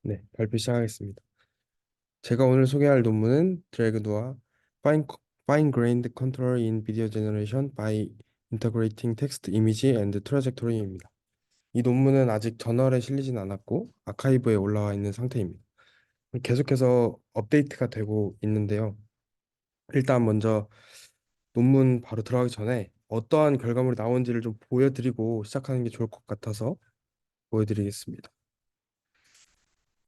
네, 발표 시작하겠습니다. 제가 오늘 소개할 논문은 드래그도어 Fine, Fine Grained Control in Video Generation by Integrating Text, Image and Trajectory입니다. 이 논문은 아직 저널에 실리진 않았고 아카이브에 올라와 있는 상태입니다. 계속해서 업데이트가 되고 있는데요. 일단 먼저 논문 바로 들어가기 전에 어떠한 결과물이 나온지를 좀 보여드리고 시작하는 게 좋을 것 같아서 보여드리겠습니다.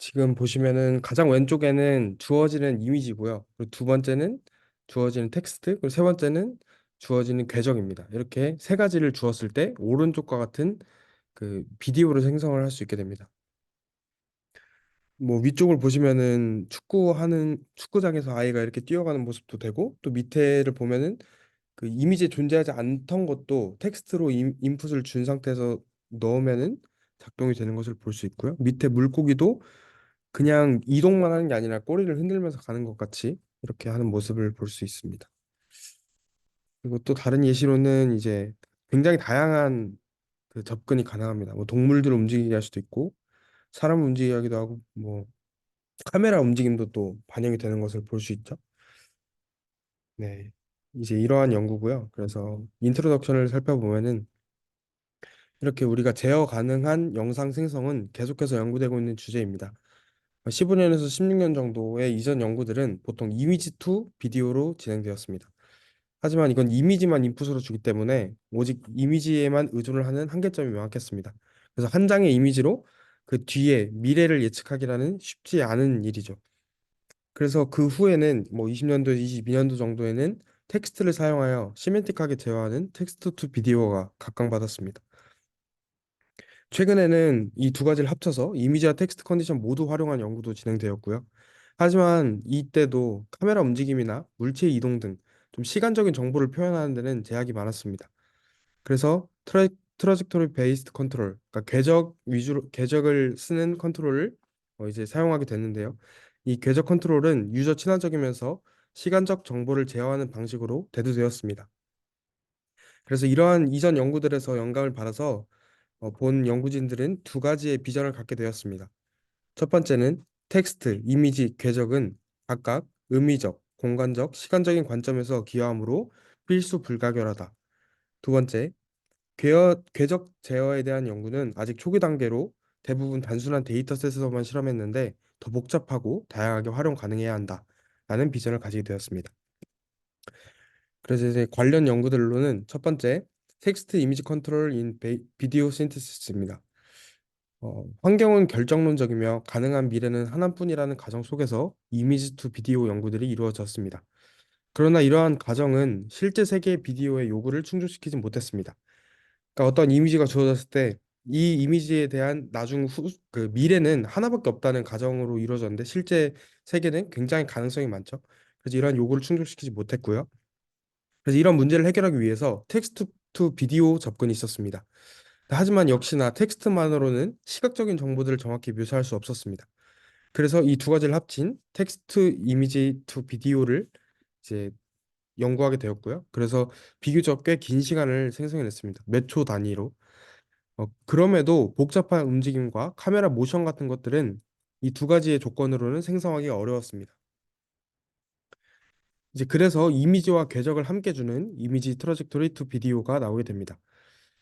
지금 보시면은 가장 왼쪽에는 주어지는 이미지고요. 그리고 두 번째는 주어지는 텍스트, 그리고 세 번째는 주어지는 궤적입니다. 이렇게 세 가지를 주었을 때 오른쪽과 같은 그 비디오를 생성을 할 수 있게 됩니다. 뭐 위쪽을 보시면은 축구장에서 아이가 이렇게 뛰어가는 모습도 되고, 또 밑에를 보면은 그 이미지에 존재하지 않던 것도 텍스트로 인풋을 준 상태에서 넣으면은 작동이 되는 것을 볼 수 있고요. 밑에 물고기도 그냥 이동만 하는 게 아니라 꼬리를 흔들면서 가는 것 같이 이렇게 하는 모습을 볼 수 있습니다. 그리고 또 다른 예시로는 이제 굉장히 다양한 그 접근이 가능합니다. 뭐 동물들을 움직이게 할 수도 있고 사람을 움직이게 하기도 하고 뭐 카메라 움직임도 또 반영이 되는 것을 볼 수 있죠. 네. 이제 이러한 연구고요. 그래서 인트로덕션을 살펴보면은 이렇게 우리가 제어 가능한 영상 생성은 계속해서 연구되고 있는 주제입니다. 15년에서 16년 정도의 이전 연구들은 보통 이미지 투 비디오로 진행되었습니다. 하지만 이건 이미지만 인풋으로 주기 때문에 오직 이미지에만 의존을 하는 한계점이 명확했습니다. 그래서 한 장의 이미지로 그 뒤에 미래를 예측하기라는 쉽지 않은 일이죠. 그래서 그 후에는 뭐 20년도, 22년도 정도에는 텍스트를 사용하여 시멘틱하게 제어하는 텍스트 투 비디오가 각광받았습니다. 최근에는 이 두 가지를 합쳐서 이미지와 텍스트 컨디션 모두 활용한 연구도 진행되었고요. 하지만 이때도 카메라 움직임이나 물체 이동 등 좀 시간적인 정보를 표현하는 데는 제약이 많았습니다. 그래서 트라젝토리 베이스드 컨트롤, 그러니까 궤적을 쓰는 컨트롤을 이제 사용하게 됐는데요. 이 궤적 컨트롤은 유저 친화적이면서 시간적 정보를 제어하는 방식으로 대두되었습니다. 그래서 이러한 이전 연구들에서 영감을 받아서 본 연구진들은 두 가지의 비전을 갖게 되었습니다. 첫 번째는 텍스트, 이미지, 궤적은 각각 의미적, 공간적, 시간적인 관점에서 기여하므로 필수 불가결하다. 두 번째, 궤적 제어에 대한 연구는 아직 초기 단계로 대부분 단순한 데이터셋에서만 실험했는데 더 복잡하고 다양하게 활용 가능해야 한다. 라는 비전을 가지게 되었습니다. 그래서 이제 관련 연구들로는 첫 번째, 텍스트 이미지 컨트롤 인 비디오 신테시스입니다. 환경은 결정론적이며 가능한 미래는 하나뿐이라는 가정 속에서 이미지 투 비디오 연구들이 이루어졌습니다. 그러나 이러한 가정은 실제 세계의 비디오의 요구를 충족시키지 못했습니다. 그러니까 어떤 이미지가 주어졌을 때 이 이미지에 대한 그 미래는 하나밖에 없다는 가정으로 이루어졌는데 실제 세계는 굉장히 가능성이 많죠. 그래서 이러한 요구를 충족시키지 못했고요. 그래서 이런 문제를 해결하기 위해서 텍스트 투 비디오 접근이 있었습니다. 하지만 역시나 텍스트만으로는 시각적인 정보들을 정확히 묘사할 수 없었습니다. 그래서 이 두 가지를 합친 텍스트 이미지 투 비디오를 이제 연구하게 되었고요. 그래서 비교적 꽤 긴 시간을 생성해냈습니다. 몇 초 단위로. 그럼에도 복잡한 움직임과 카메라 모션 같은 것들은 이 두 가지의 조건으로는 생성하기 어려웠습니다. 이제 그래서 이미지와 궤적을 함께 주는 이미지 트러젝토리 투 비디오가 나오게 됩니다.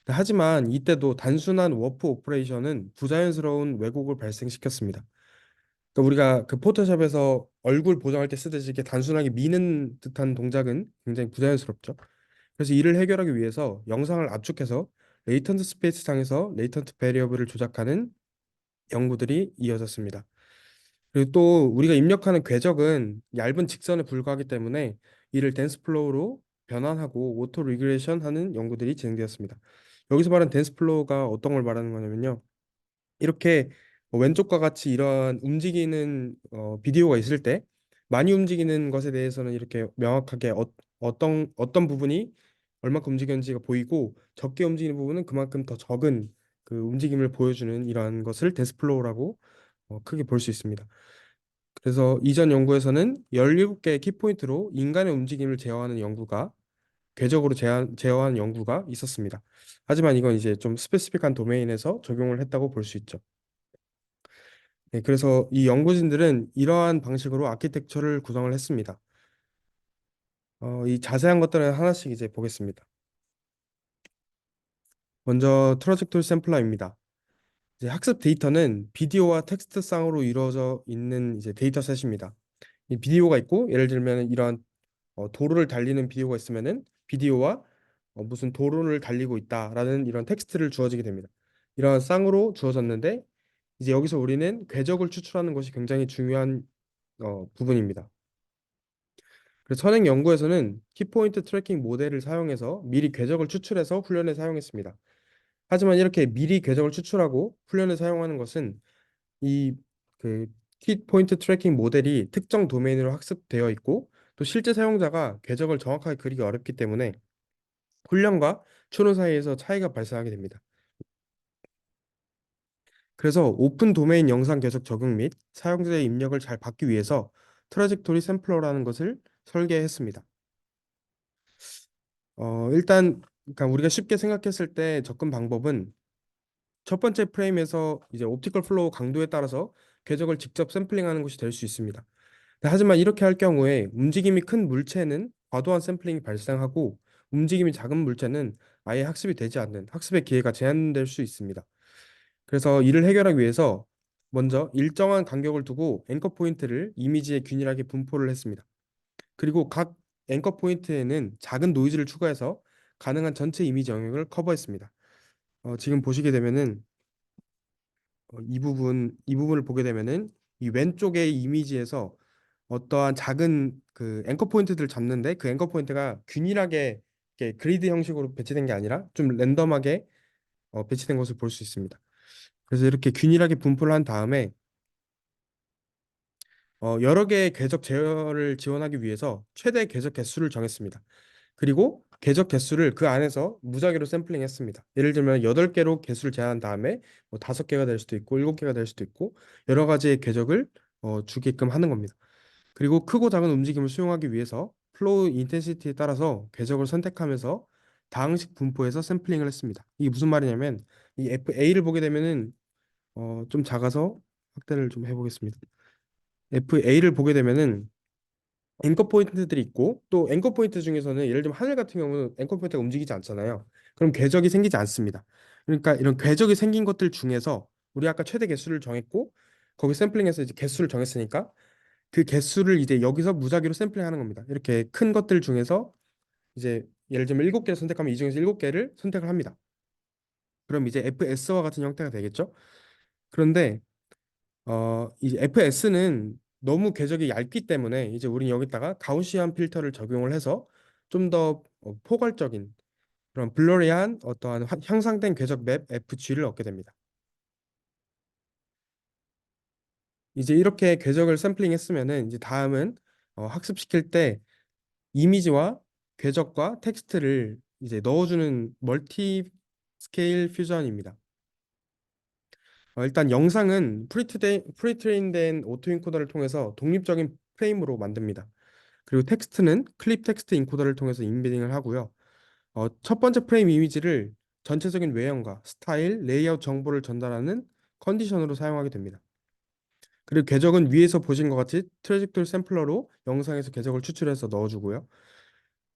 하지만 이때도 단순한 워프 오퍼레이션은 부자연스러운 왜곡을 발생시켰습니다. 그러니까 우리가 그 포토샵에서 얼굴 보정할 때 쓰듯이 이렇게 단순하게 미는 듯한 동작은 굉장히 부자연스럽죠. 그래서 이를 해결하기 위해서 영상을 압축해서 레이턴트 스페이스 상에서 레이턴트 베리어블을 조작하는 연구들이 이어졌습니다. 그리고 또 우리가 입력하는 궤적은 얇은 직선에 불과하기 때문에 이를 댄스 플로우로 변환하고 오토 리그레이션 하는 연구들이 진행되었습니다. 여기서 말하는 댄스 플로우가 어떤 걸 말하는 거냐면요. 이렇게 왼쪽과 같이 이런 움직이는 비디오가 있을 때 많이 움직이는 것에 대해서는 이렇게 명확하게 어떤 부분이 얼마큼 움직였는지가 보이고 적게 움직이는 부분은 그만큼 더 적은 그 움직임을 보여주는 이러한 것을 데스플로우라고 크게 볼 수 있습니다. 그래서 이전 연구에서는 17개의 키포인트로 인간의 움직임을 제어하는 연구가 궤적으로 제어하는 연구가 있었습니다. 하지만 이건 이제 좀 스페시픽한 도메인에서 적용을 했다고 볼 수 있죠. 네, 그래서 이 연구진들은 이러한 방식으로 아키텍처를 구성을 했습니다. 이 자세한 것들은 하나씩 이제 보겠습니다. 먼저 트라젝토리 샘플러입니다. 이제 학습 데이터는 비디오와 텍스트 쌍으로 이루어져 있는 이제 데이터셋입니다. 이 비디오가 있고 예를 들면 이러한 도로를 달리는 비디오가 있으면은 비디오와 무슨 도로를 달리고 있다라는 이런 텍스트를 주어지게 됩니다. 이러한 쌍으로 주어졌는데 이제 여기서 우리는 궤적을 추출하는 것이 굉장히 중요한 부분입니다. 그래서 선행 연구에서는 키포인트 트래킹 모델을 사용해서 미리 궤적을 추출해서 훈련에 사용했습니다. 하지만 이렇게 미리 궤적을 추출하고 훈련에 사용하는 것은 이 그 키포인트 트래킹 모델이 특정 도메인으로 학습되어 있고 또 실제 사용자가 궤적을 정확하게 그리기 어렵기 때문에 훈련과 추론 사이에서 차이가 발생하게 됩니다. 그래서 오픈 도메인 영상 궤적 적용 및 사용자의 입력을 잘 받기 위해서 트라젝토리 샘플러라는 것을 설계했습니다. 일단 그러니까 우리가 쉽게 생각했을 때 접근 방법은 첫 번째 프레임에서 이제 옵티컬 플로우 강도에 따라서 궤적을 직접 샘플링하는 것이 될 수 있습니다. 하지만 이렇게 할 경우에 움직임이 큰 물체는 과도한 샘플링이 발생하고 움직임이 작은 물체는 아예 학습이 되지 않는 학습의 기회가 제한될 수 있습니다. 그래서 이를 해결하기 위해서 먼저 일정한 간격을 두고 앵커 포인트를 이미지에 균일하게 분포를 했습니다. 그리고 각 앵커 포인트에는 작은 노이즈를 추가해서 가능한 전체 이미지 영역을 커버했습니다. 지금 보시게 되면은 이 부분을 보게 되면은 이 왼쪽의 이미지에서 어떠한 작은 그 앵커 포인트들을 잡는데 그 앵커 포인트가 균일하게 이렇게 그리드 형식으로 배치된 게 아니라 좀 랜덤하게 배치된 것을 볼 수 있습니다. 그래서 이렇게 균일하게 분포를 한 다음에 여러 개의 궤적 제어를 지원하기 위해서 최대 궤적 개수를 정했습니다. 그리고 궤적 개수를 그 안에서 무작위로 샘플링했습니다. 예를 들면 8개로 개수를 제한한 다음에 뭐 5개가 될 수도 있고 7개가 될 수도 있고 여러 가지의 궤적을 주게끔 하는 겁니다. 그리고 크고 작은 움직임을 수용하기 위해서 플로우 인텐시티에 따라서 궤적을 선택하면서 다항식 분포해서 샘플링을 했습니다. 이게 무슨 말이냐면 이 FA를 보게 되면은 좀 작아서 확대를 좀 해보겠습니다. FA를 보게 되면은 앵커 포인트들이 있고 또 앵커 포인트 중에서는 예를 들면 하늘 같은 경우는 앵커 포인트가 움직이지 않잖아요. 그럼 궤적이 생기지 않습니다. 그러니까 이런 궤적이 생긴 것들 중에서 우리 아까 최대 개수를 정했고 거기 샘플링해서 이제 개수를 정했으니까 그 개수를 이제 여기서 무작위로 샘플링하는 겁니다. 이렇게 큰 것들 중에서 이제 예를 들면 7개를 선택하면 이 중에서 7개를 선택을 합니다. 그럼 이제 FS와 같은 형태가 되겠죠? 그런데 이제 FS는 너무 궤적이 얇기 때문에 이제 우리는 여기다가 가우시안 필터를 적용을 해서 좀 더 포괄적인 그런 블러리한 어떠한 향상된 궤적 맵 FG를 얻게 됩니다. 이제 이렇게 궤적을 샘플링했으면은 이제 다음은 학습시킬 때 이미지와 궤적과 텍스트를 이제 넣어주는 멀티 스케일 퓨전입니다. 일단 영상은 프리트레인된 오토인코더를 통해서 독립적인 프레임으로 만듭니다. 그리고 텍스트는 클립 텍스트 인코더를 통해서 인베딩을 하고요. 첫 번째 프레임 이미지를 전체적인 외형과 스타일, 레이아웃 정보를 전달하는 컨디션으로 사용하게 됩니다. 그리고 궤적은 위에서 보신 것 같이 트래젝토리 샘플러로 영상에서 궤적을 추출해서 넣어주고요.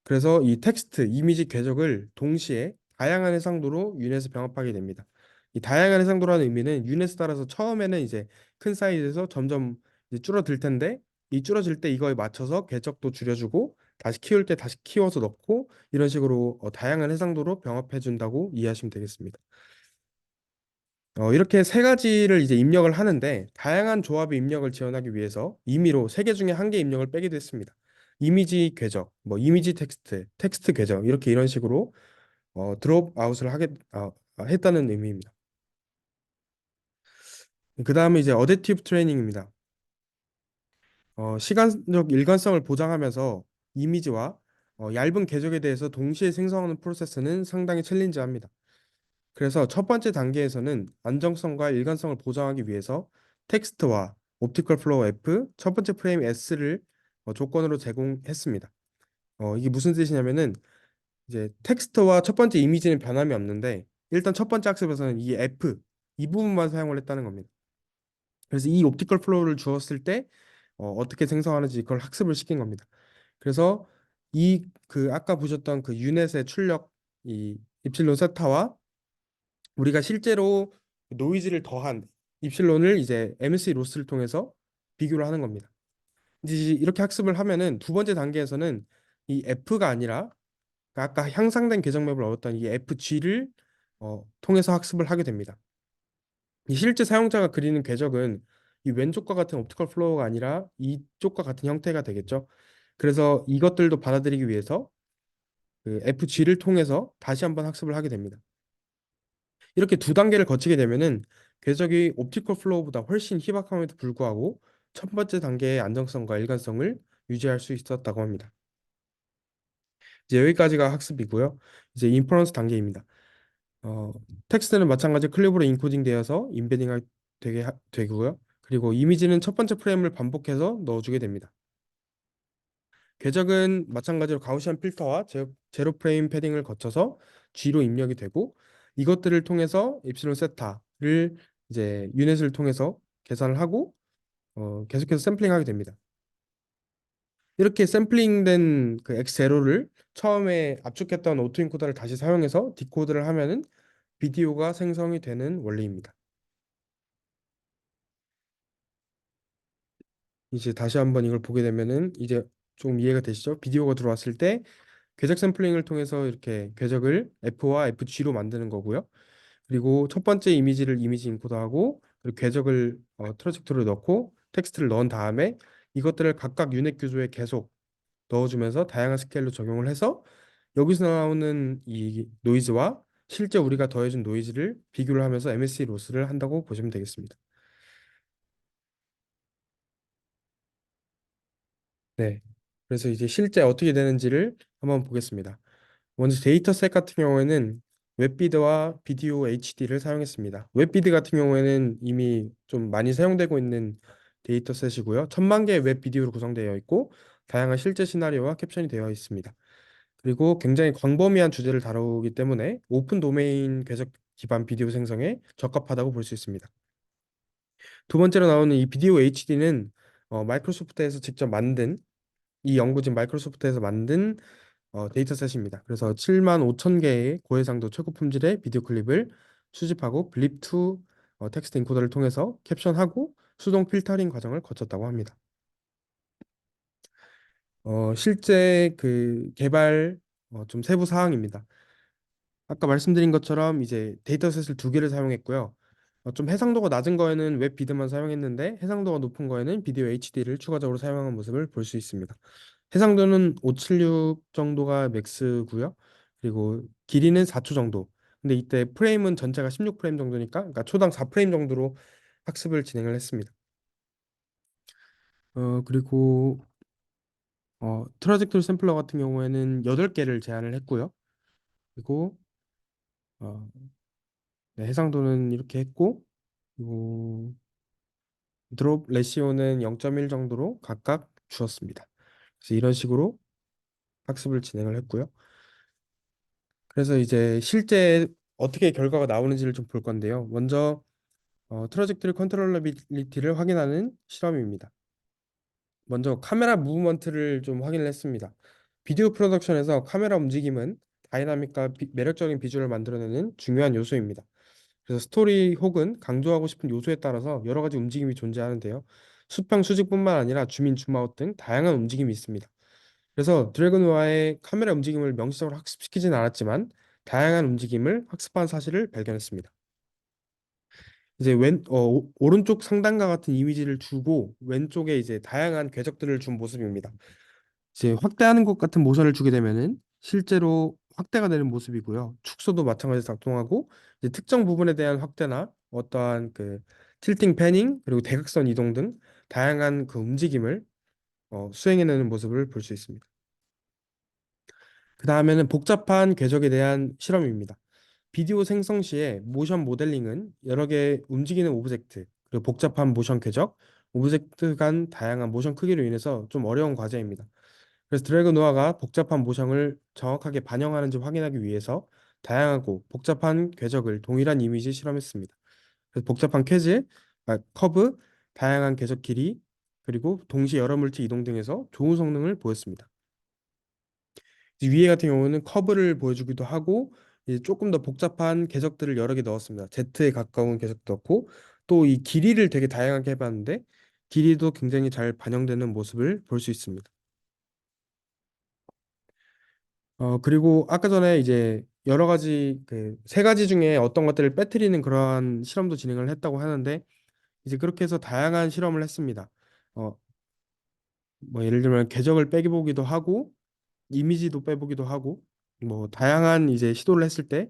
그래서 이 텍스트, 이미지 궤적을 동시에 다양한 해상도로 윤회에서 병합하게 됩니다. 이 다양한 해상도라는 의미는 윤회에 따라서 처음에는 이제 큰 사이즈에서 점점 이제 줄어들 텐데 이 줄어질 때 이거에 맞춰서 궤적도 줄여주고 다시 키울 때 다시 키워서 넣고 이런 식으로 다양한 해상도로 병합해 준다고 이해하시면 되겠습니다. 이렇게 세 가지를 이제 입력을 하는데 다양한 조합의 입력을 지원하기 위해서 임의로 세 개 중에 한 개 입력을 빼기도 했습니다. 이미지 궤적, 뭐 이미지 텍스트, 텍스트 궤적 이렇게 이런 식으로 드롭 아웃을 했다는 의미입니다. 그 다음에 이제 어댑티브 트레이닝입니다. 시간적 일관성을 보장하면서 이미지와 얇은 궤적에 대해서 동시에 생성하는 프로세스는 상당히 챌린지합니다. 그래서 첫 번째 단계에서는 안정성과 일관성을 보장하기 위해서 텍스트와 옵티컬 플로우 F 첫 번째 프레임 S를 조건으로 제공했습니다. 이게 무슨 뜻이냐면은 이제 텍스트와 첫 번째 이미지는 변함이 없는데 일단 첫 번째 학습에서는 이 F 이 부분만 사용을 했다는 겁니다. 그래서 이 옵티컬 플로우를 주었을 때 어떻게 생성하는지 그걸 학습을 시킨 겁니다. 그래서 이 그 아까 보셨던 그 유넷의 출력 이 입실론 세타와 우리가 실제로 노이즈를 더한 입실론을 이제 MSE 로스를 통해서 비교를 하는 겁니다. 이제 이렇게 학습을 하면은 두 번째 단계에서는 이 F가 아니라 그 아까 향상된 궤적 맵을 얻었던 이 FG를 통해서 학습을 하게 됩니다. 이 실제 사용자가 그리는 궤적은 이 왼쪽과 같은 옵티컬 플로우가 아니라 이쪽과 같은 형태가 되겠죠. 그래서 이것들도 받아들이기 위해서 그 FG를 통해서 다시 한번 학습을 하게 됩니다. 이렇게 두 단계를 거치게 되면은 궤적이 옵티컬 플로우보다 훨씬 희박함에도 불구하고 첫 번째 단계의 안정성과 일관성을 유지할 수 있었다고 합니다. 이제 여기까지가 학습이고요. 이제 인퍼런스 단계입니다. 어, 텍스트는 마찬가지 클립으로 인코딩되어서 인베딩이 되고요. 그리고 이미지는 첫 번째 프레임을 반복해서 넣어주게 됩니다. 궤적은 마찬가지로 가우시안 필터와 제로 프레임 패딩을 거쳐서 G로 입력이 되고 이것들을 통해서 입실론 세타를 이제 유닛을 통해서 계산을 하고 계속해서 샘플링하게 됩니다. 이렇게 샘플링된 그 X0를 처음에 압축했던 오토인코더를 다시 사용해서 디코드를 하면은 비디오가 생성이 되는 원리입니다. 이제 다시 한번 이걸 보게 되면은 이제 좀 이해가 되시죠? 비디오가 들어왔을 때 궤적 샘플링을 통해서 이렇게 궤적을 F와 FG로 만드는 거고요. 그리고 첫 번째 이미지를 이미지 인코더하고 그리고 궤적을 트러젝토리로 넣고 텍스트를 넣은 다음에 이것들을 각각 유닛 규조에 계속 넣어주면서 다양한 스케일로 적용을 해서 여기서 나오는 이 노이즈와 실제 우리가 더해준 노이즈를 비교를 하면서 MSE 로스를 한다고 보시면 되겠습니다. 네. 그래서 이제 실제 어떻게 되는지를 한번 보겠습니다. 먼저 데이터셋 같은 경우에는 웹비드와 비디오 HD를 사용했습니다. 웹비드 같은 경우에는 이미 좀 많이 사용되고 있는 데이터셋이고요. 1000만 개의 웹비디오로 구성되어 있고 다양한 실제 시나리오와 캡션이 되어 있습니다. 그리고 굉장히 광범위한 주제를 다루기 때문에 오픈 도메인 궤적 기반 비디오 생성에 적합하다고 볼 수 있습니다. 두 번째로 나오는 이 비디오 HD는 마이크로소프트에서 직접 만든 이 연구진 마이크로소프트에서 만든 데이터셋입니다. 그래서 7만 5천 개의 고해상도 최고 품질의 비디오 클립을 수집하고 블립2 텍스트 인코더를 통해서 캡션하고 수동 필터링 과정을 거쳤다고 합니다. 실제 그 개발 좀 세부 사항입니다. 아까 말씀드린 것처럼 이제 데이터셋을 두 개를 사용했고요. 좀 해상도가 낮은 거에는 웹 비드만 사용했는데 해상도가 높은 거에는 비디오 HD를 추가적으로 사용한 모습을 볼 수 있습니다. 해상도는 576 정도가 맥스고요. 그리고 길이는 4초 정도. 근데 이때 프레임은 전체가 16프레임 정도니까 그러니까 초당 4프레임 정도로 학습을 진행을 했습니다. 그리고 트라젝토리 샘플러 같은 경우에는 8개를 제안을 했고요. 그리고 어, 네, 해상도는 이렇게 했고 그리고 드롭 레시오는 0.1 정도로 각각 주었습니다. 그래서 이런 식으로 학습을 진행을 했고요. 그래서 이제 실제 어떻게 결과가 나오는지를 좀 볼 건데요. 먼저 트러젝트리 컨트롤러빌리티를 확인하는 실험입니다. 먼저 카메라 무브먼트를 좀 확인을 했습니다. 비디오 프로덕션에서 카메라 움직임은 다이나믹과 매력적인 비주얼을 만들어내는 중요한 요소입니다. 그래서 스토리 혹은 강조하고 싶은 요소에 따라서 여러 가지 움직임이 존재하는데요. 수평 수직뿐만 아니라 줌인 줌아웃 등 다양한 움직임이 있습니다. 그래서 드래곤와의 카메라 움직임을 명시적으로 학습시키진 않았지만 다양한 움직임을 학습한 사실을 발견했습니다. 이제 오른쪽 상단과 같은 이미지를 두고 왼쪽에 이제 다양한 궤적들을 준 모습입니다. 이제 확대하는 것 같은 모션을 주게 되면은 실제로 확대가 되는 모습이고요. 축소도 마찬가지로 작동하고 이제 특정 부분에 대한 확대나 어떠한 그 틸팅 패닝 그리고 대각선 이동 등 다양한 그 움직임을 수행해내는 모습을 볼 수 있습니다. 그 다음에는 복잡한 궤적에 대한 실험입니다. 비디오 생성 시에 모션 모델링은 여러 개의 움직이는 오브젝트, 그리고 복잡한 모션 궤적, 오브젝트 간 다양한 모션 크기로 인해서 좀 어려운 과제입니다. 그래서 드래그 노아가 복잡한 모션을 정확하게 반영하는지 확인하기 위해서 다양하고 복잡한 궤적을 동일한 이미지에 실험했습니다. 그래서 복잡한 커브, 다양한 궤적 길이, 그리고 동시 여러 물체 이동 등에서 좋은 성능을 보였습니다. 이제 위에 같은 경우는 커브를 보여주기도 하고 이제 조금 더 복잡한 궤적들을 여러 개 넣었습니다. Z에 가까운 궤적도 넣고 또 이 길이를 되게 다양하게 해봤는데 길이도 굉장히 잘 반영되는 모습을 볼 수 있습니다. 그리고 아까 전에 이제 여러 가지 그 세 가지 중에 어떤 것들을 빼뜨리는 그러한 실험도 진행을 했다고 하는데 이제 그렇게 해서 다양한 실험을 했습니다. 어, 뭐 예를 들면 궤적을 빼보기도 하고 이미지도 빼보기도 하고 뭐 다양한 이제 시도를 했을 때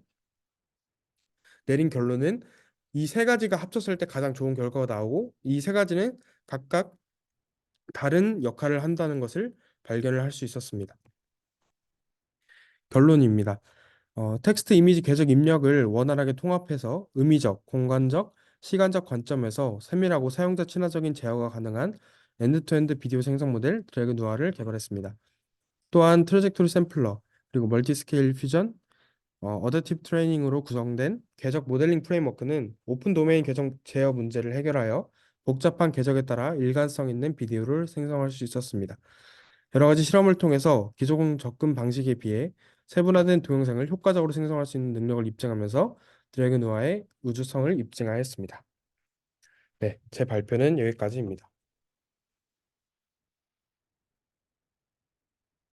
내린 결론은 이 세 가지가 합쳤을 때 가장 좋은 결과가 나오고 이 세 가지는 각각 다른 역할을 한다는 것을 발견을 할 수 있었습니다. 결론입니다. 텍스트 이미지 궤적 입력을 원활하게 통합해서 의미적, 공간적, 시간적 관점에서 세밀하고 사용자 친화적인 제어가 가능한 엔드투엔드 비디오 생성 모델 드래그 누아를 개발했습니다. 또한 트래젝토리 샘플러, 그리고 멀티스케일 퓨전, 어댑티브 트레이닝으로 구성된 궤적 모델링 프레임워크는 오픈 도메인 궤적 제어 문제를 해결하여 복잡한 궤적에 따라 일관성 있는 비디오를 생성할 수 있었습니다. 여러 가지 실험을 통해서 기존 접근 방식에 비해 세분화된 동영상을 효과적으로 생성할 수 있는 능력을 입증하면서 드래곤 노아의 우주성을 입증하였습니다. 네, 제 발표는 여기까지입니다.